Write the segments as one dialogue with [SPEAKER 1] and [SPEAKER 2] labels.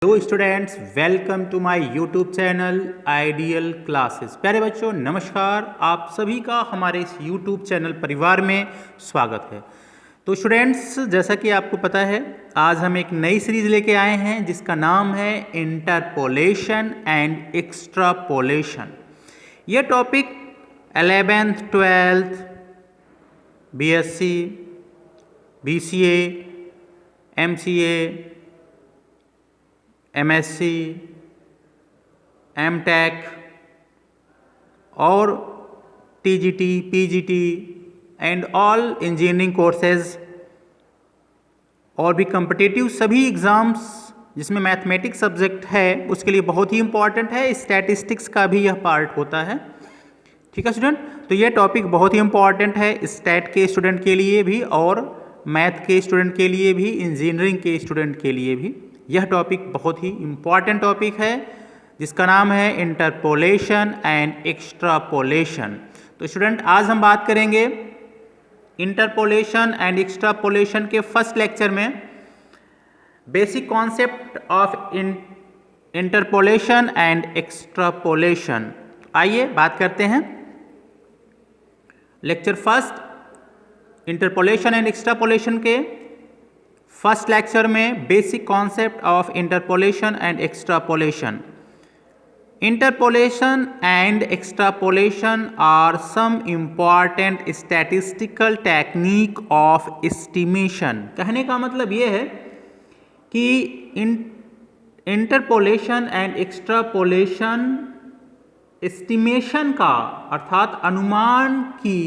[SPEAKER 1] Hello students, welcome to my YouTube channel ideal classes. प्यारे बच्चों नमस्कार, आप सभी का हमारे इस यूट्यूब चैनल परिवार में स्वागत है। तो स्टूडेंट्स, जैसा कि आपको पता है, आज हम एक नई सीरीज लेके आए हैं जिसका नाम है इंटरपोलेशन एंड एक्स्ट्रापोलेशन। यह topic 11th 12th BSc, BCA, MCA, MSc, MTech और TGT, PGT and all engineering courses और भी कॉम्पिटिटिव सभी एग्ज़ाम्स जिसमें मैथमेटिक्स सब्जेक्ट है उसके लिए बहुत ही इम्पॉर्टेंट है। स्टैटिस्टिक्स का भी यह पार्ट होता है। ठीक है स्टूडेंट, तो यह टॉपिक बहुत ही इम्पॉर्टेंट है स्टैट के स्टूडेंट के लिए भी और मैथ के स्टूडेंट के लिए भी, इंजीनियरिंग के स्टूडेंट के लिए भी। यह टॉपिक बहुत ही इम्पॉर्टेंट टॉपिक है जिसका नाम है इंटरपोलेशन एंड एक्स्ट्रापोलेशन। तो स्टूडेंट, आज हम बात करेंगे इंटरपोलेशन एंड एक्स्ट्रापोलेशन के फर्स्ट लेक्चर में basic concept of interpolation and extrapolation. आइए बात करते हैं। Lecture first interpolation and extrapolation के फर्स्ट लेक्चर में basic concept of interpolation and extrapolation. Interpolation and extrapolation are some important statistical technique of estimation. कहने का मतलब ये है कि इंटरपोलेशन एंड एक्स्ट्रापोलेशन एस्टिमेशन का अर्थात अनुमान की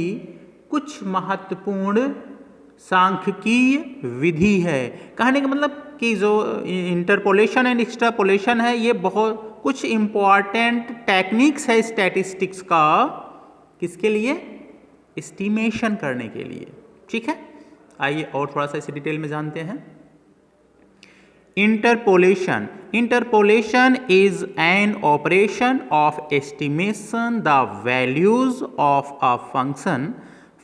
[SPEAKER 1] कुछ महत्वपूर्ण सांख्यिकीय विधि है। कहने का मतलब कि जो इंटरपोलेशन एंड एक्स्ट्रापोलेशन है ये बहुत कुछ इम्पॉर्टेंट टेक्निक्स है स्टैटिस्टिक्स का, किसके लिए? एस्टिमेशन करने के लिए। ठीक है, आइए और थोड़ा सा इसे डिटेल में जानते हैं। Interpolation is an operation of estimation the values of a function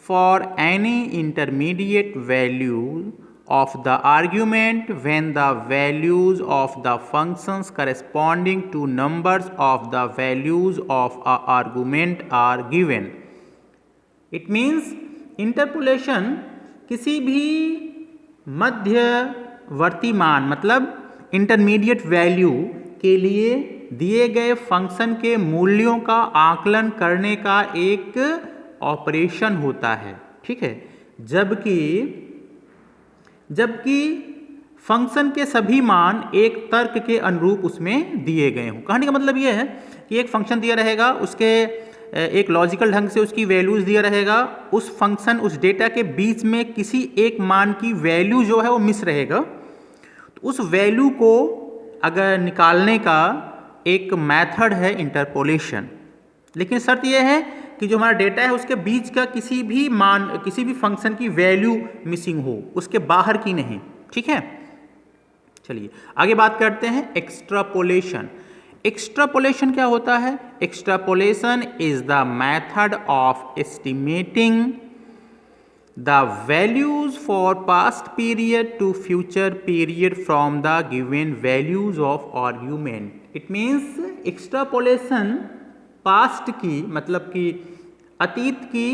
[SPEAKER 1] for any intermediate value of the argument when the values of the functions corresponding to numbers of the values of a argument are given. It means interpolation किसी भी मध्यवर्ती मान मतलब intermediate value के लिए दिए गए function के मूल्यों का आकलन करने का एक ऑपरेशन होता है। ठीक है, जबकि फंक्शन के सभी मान एक तर्क के अनुरूप उसमें दिए गए हों। कहने का मतलब यह है कि एक फंक्शन दिया रहेगा, उसके एक लॉजिकल ढंग से उसकी वैल्यूज दिया रहेगा, उस फंक्शन उस डेटा के बीच में किसी एक मान की वैल्यू जो है वो मिस रहेगा। तो उस वैल्यू को अगर निकालने का एक मेथड है इंटरपोलेशन। लेकिन शर्त यह है कि जो हमारा डेटा है उसके बीच का किसी भी मान, किसी भी फंक्शन की वैल्यू मिसिंग हो, उसके बाहर की नहीं। ठीक है, चलिए आगे बात करते हैं एक्स्ट्रापोलेशन। एक्स्ट्रापोलेशन क्या होता है? Extrapolation is the method of estimating the values for past period to future period from the given values of argument. It means extrapolation past की मतलब कि अतीत की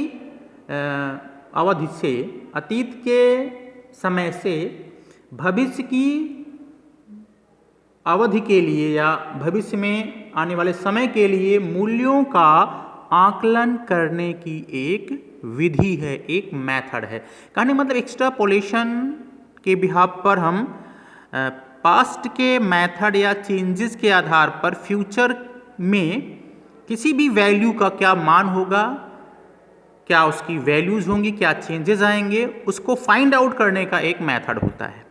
[SPEAKER 1] अवधि से, अतीत के समय से भविष्य की अवधि के लिए या भविष्य में आने वाले समय के लिए मूल्यों का आकलन करने की एक विधि है, एक मेथड है। कहने मतलब एक्स्ट्रापोलेशन के बिहाफ पर हम पास्ट के मेथड या चेंजेस के आधार पर फ्यूचर में किसी भी वैल्यू का क्या मान होगा, क्या उसकी वैल्यूज होंगी, क्या चेंजेस आएंगे, उसको फाइंड आउट करने का एक मेथड होता है।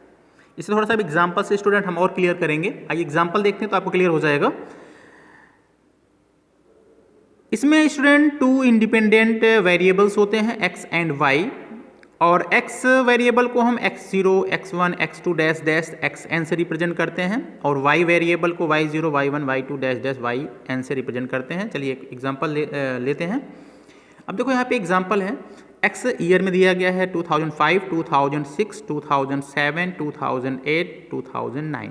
[SPEAKER 1] इसे थोड़ा सा एग्जाम्पल से स्टूडेंट हम और क्लियर करेंगे। आइए एग्जाम्पल देखते हैं तो आपको क्लियर हो जाएगा। इसमें स्टूडेंट टू इंडिपेंडेंट वेरिएबल्स होते हैं x एंड y, और x वेरिएबल को हम x0, x1, x2 dash dash xn से रिप्रेजेंट करते हैं और y वेरिएबल को y0, y1, y2 dash dash yn से रिप्रेजेंट करते हैं। चलिए एक एग्जांपल लेते हैं। अब देखो यहाँ पे एग्जांपल है, x ईयर में दिया गया है 2005, 2006, 2007, 2008, 2009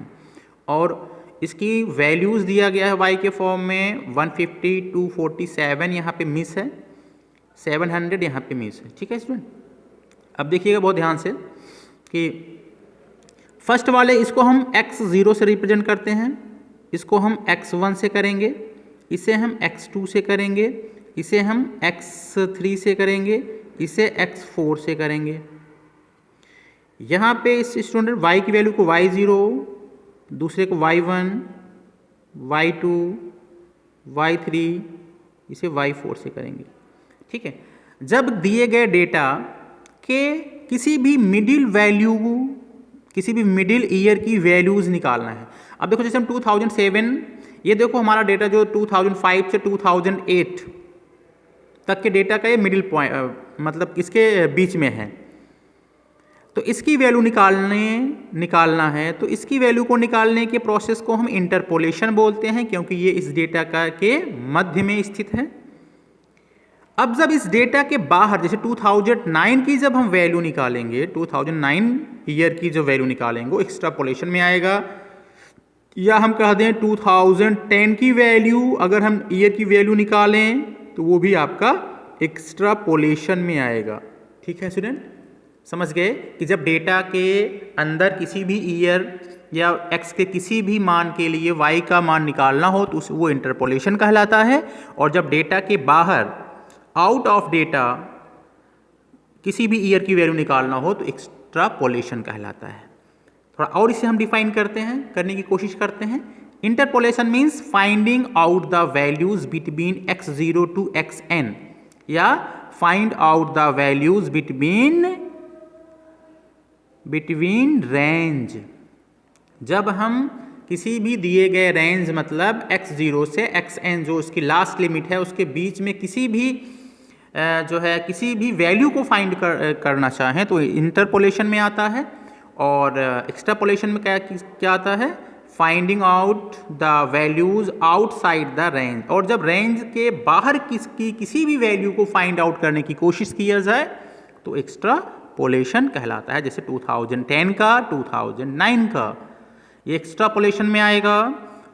[SPEAKER 1] और इसकी वैल्यूज़ दिया गया है y के फॉर्म में 150, 247 यहाँ पे मिस है, 700 यहाँ पे मिस है। ठीक है स्टूडेंट, अब देखिएगा बहुत ध्यान से कि फर्स्ट वाले इसको हम x0 से रिप्रेजेंट करते हैं, इसको हम x1 से करेंगे, इसे हम x2 से करेंगे, इसे हम x3 से करेंगे, इसे x4 से करेंगे। यहाँ पे इस स्टूडेंट y की वैल्यू को y0, दूसरे को y1, y2, y3, इसे y4 से करेंगे। ठीक है, जब दिए गए डेटा के किसी भी मिडिल वैल्यू, किसी भी मिडिल ईयर की वैल्यूज़ निकालना है। अब देखो जैसे हम 2007, ये देखो हमारा डेटा जो 2005 से 2008 तक के डेटा का ये मिडिल पॉइंट मतलब इसके बीच में है, तो इसकी वैल्यू निकालना है। तो इसकी वैल्यू को निकालने के प्रोसेस को हम इंटरपोलेशन बोलते हैं, क्योंकि ये इस डेटा का के मध्य में स्थित है। अब जब इस डेटा के बाहर, जैसे 2009 की जब हम वैल्यू निकालेंगे, 2009 ईयर की जो वैल्यू निकालेंगे वो एक्स्ट्रापोलेशन में आएगा, या हम कह दें 2010 की वैल्यू अगर हम ईयर की वैल्यू निकालें तो वो भी आपका एक्स्ट्रापोलेशन में आएगा। ठीक है स्टूडेंट, समझ गए कि जब डेटा के अंदर किसी भी ईयर या x के किसी भी मान के लिए y का मान निकालना हो तो वो इंटरपोलेशन कहलाता है, और जब डेटा के बाहर आउट ऑफ डेटा किसी भी ईयर की वैल्यू निकालना हो तो एक्स्ट्रापोलेशन कहलाता है। थोड़ा और इसे हम डिफाइन करने की कोशिश करते हैं। Interpolation means finding out the values between x0 to xn, या find out the values between range. जब हम किसी भी दिए गए रेंज मतलब x0 से xn जो उसकी लास्ट लिमिट है उसके बीच में किसी भी किसी भी वैल्यू को फाइंड करना चाहें तो इंटरपोलेशन में आता है, और एक्स्ट्रापोलेशन में क्या आता है, finding out the values outside the range. और जब रेंज के बाहर किसी भी वैल्यू को फाइंड आउट करने की कोशिश किया जाए तो एक्स्ट्रापोलेशन कहलाता है। जैसे 2010 का, 2009 का, ये एक्स्ट्रापोलेशन में आएगा,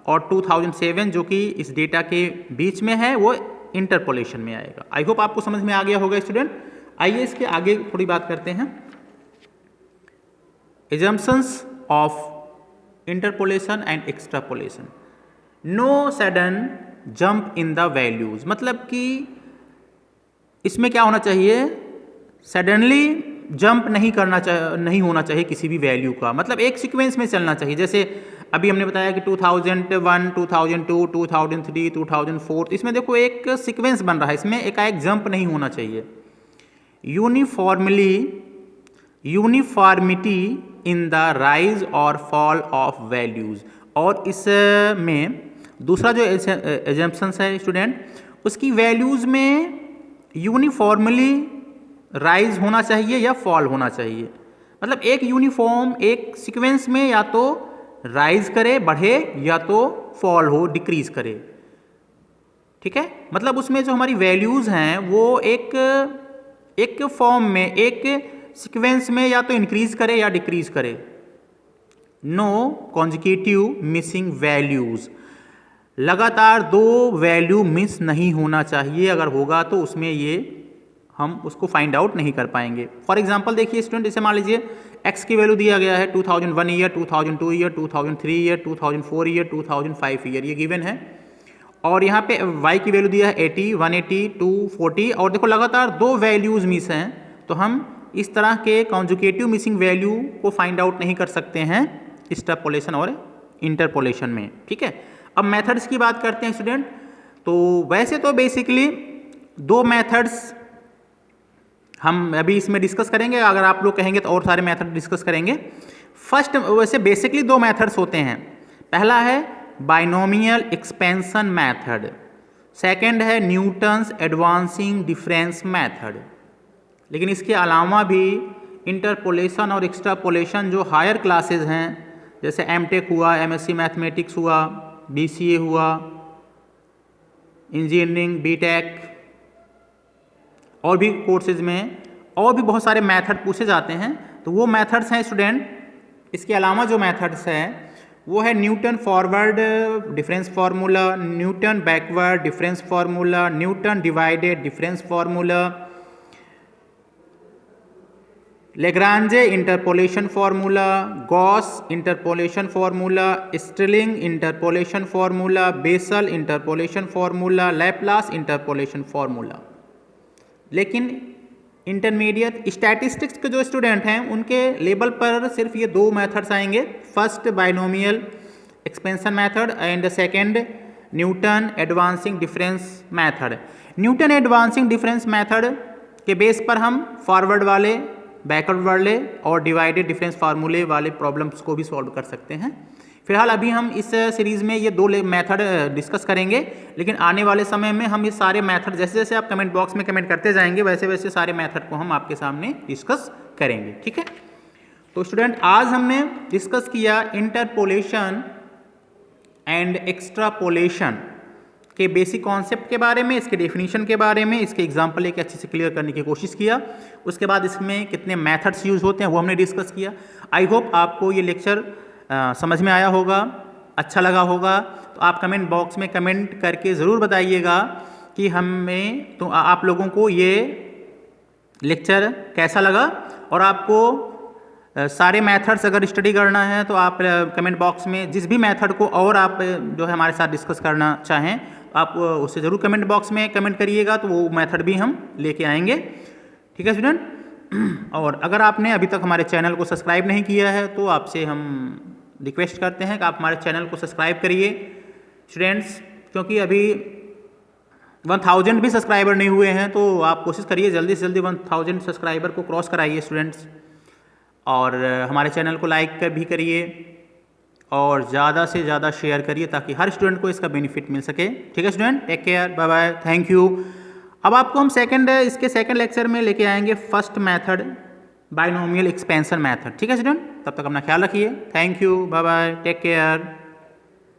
[SPEAKER 1] और 2007 जो कि इस डेटा के बीच में है वो इंटरपोलेशन में आएगा। आई होप आपको समझ में आ गया होगा स्टूडेंट। आइए इसके आगे थोड़ी बात करते हैं। Assumptions of interpolation and extrapolation. No sudden jump in the values, मतलब कि इसमें क्या होना चाहिए, सडनली जंप नहीं होना चाहिए किसी भी वैल्यू का, मतलब एक सीक्वेंस में चलना चाहिए। जैसे अभी हमने बताया कि 2001, 2002, 2003, 2004, तो इसमें देखो एक सीक्वेंस बन रहा है, इसमें एकाएक जंप नहीं होना चाहिए। यूनिफॉर्मिटी इन द राइज और फॉल ऑफ वैल्यूज, और इसमें दूसरा जो एजम्पशंस है स्टूडेंट, उसकी वैल्यूज में यूनिफॉर्मली राइज होना चाहिए या फॉल होना चाहिए। मतलब एक यूनिफॉर्म एक सीक्वेंस में या तो राइज करे बढ़े या तो फॉल हो डिक्रीज करे। ठीक है, मतलब उसमें जो हमारी वैल्यूज हैं वो एक फॉर्म में एक सीक्वेंस में या तो इंक्रीज करे या डिक्रीज करे। नो कॉन्जिक्यूटिव मिसिंग वैल्यूज, लगातार दो वैल्यू मिस नहीं होना चाहिए, अगर होगा तो उसमें ये हम उसको फाइंड आउट नहीं कर पाएंगे। फॉर एग्जांपल देखिए स्टूडेंट, जैसे मान लीजिए x की वैल्यू दिया गया है 2001 year, 2002 year, 2003 year, 2004 year, 2005 year, ये गिवन है, और यहाँ पे y की वैल्यू दिया है 80, 180, 240, और देखो लगातार दो वैल्यूज मिस हैं, तो हम इस तरह के कॉन्जुगेटिव मिसिंग वैल्यू को फाइंड आउट नहीं कर सकते हैं एक्स्ट्रापोलेशन और इंटरपोलेशन में। ठीक है, अब मेथड्स की बात करते हैं स्टूडेंट। तो वैसे तो बेसिकली दो मेथड्स हम अभी इसमें डिस्कस करेंगे, अगर आप लोग कहेंगे तो और सारे मेथड डिस्कस करेंगे। फर्स्ट वैसे बेसिकली दो मेथड्स होते हैं, पहला है बाइनोमियल एक्सपेंशन मेथड, सेकंड है न्यूटन्स एडवांसिंग डिफरेंस मेथड। लेकिन इसके अलावा भी इंटरपोलेशन और एक्स्ट्रापोलेशन जो हायर क्लासेस हैं, जैसे एमटेक हुआ, एमएससी मैथमेटिक्स हुआ, बीसीए हुआ, इंजीनियरिंग, बीटेक और भी कोर्सेज में और भी बहुत सारे मेथड पूछे जाते हैं। तो वो मेथड्स हैं स्टूडेंट, इसके अलावा जो मेथड्स हैं वो है Newton forward difference formula, Newton backward difference formula, Newton divided difference formula, Lagrange interpolation formula, Gauss interpolation formula, Stirling interpolation formula, Bessel interpolation formula, Laplace interpolation formula. लेकिन इंटरमीडिएट स्टैटिस्टिक्स के जो student हैं उनके level पर सिर्फ ये दो methods आएंगे, first binomial expansion method and second Newton advancing difference method. Newton advancing difference method के बेस पर हम फॉरवर्ड वाले, बैकवर्ड वाले और डिवाइडेड डिफरेंस फार्मूले वाले प्रॉब्लम्स को भी सॉल्व कर सकते हैं। फिलहाल अभी हम इस सीरीज़ में ये दो मेथड डिस्कस करेंगे, लेकिन आने वाले समय में हम ये सारे मेथड जैसे जैसे आप कमेंट बॉक्स में कमेंट करते जाएंगे वैसे वैसे सारे मेथड को हम आपके सामने डिस्कस करेंगे। ठीक है, तो स्टूडेंट आज हमने डिस्कस किया इंटरपोलेशन एंड एक्स्ट्रापोलेशन के बेसिक कॉन्सेप्ट के बारे में, इसके डेफिनेशन के बारे में, इसके एग्जाम्पल एक अच्छे से क्लियर करने की कोशिश किया। उसके बाद इसमें कितने मेथड्स यूज़ होते हैं वो हमने डिस्कस किया। आई होप आपको ये लेक्चर समझ में आया होगा, अच्छा लगा होगा। तो आप कमेंट बॉक्स में कमेंट करके ज़रूर बताइएगा कि हमें तो आप लोगों को ये लेक्चर कैसा लगा, और आपको सारे मेथड्स अगर स्टडी करना है तो आप कमेंट बॉक्स में जिस भी मेथड को और आप जो है हमारे साथ डिस्कस करना चाहें आप उससे ज़रूर कमेंट बॉक्स में कमेंट करिएगा, तो वो मेथड भी हम लेके आएंगे। ठीक है स्टूडेंट, और अगर आपने अभी तक हमारे चैनल को सब्सक्राइब नहीं किया है तो आपसे हम रिक्वेस्ट करते हैं कि आप हमारे चैनल को सब्सक्राइब करिए स्टूडेंट्स, क्योंकि अभी 1000 भी सब्सक्राइबर नहीं हुए हैं, तो आप कोशिश करिए जल्दी से जल्दी 1000 सब्सक्राइबर को क्रॉस कराइए स्टूडेंट्स। और हमारे चैनल को लाइक भी करिए और ज़्यादा से ज़्यादा शेयर करिए ताकि हर स्टूडेंट को इसका बेनिफिट मिल सके। ठीक है student, take care, bye bye, thank you. अब आपको हम इसके सेकंड लेक्चर में लेके आएंगे first method, binomial expansion method. ठीक है स्टूडेंट, तब तक अपना ख्याल रखिए, thank you, bye bye, take care.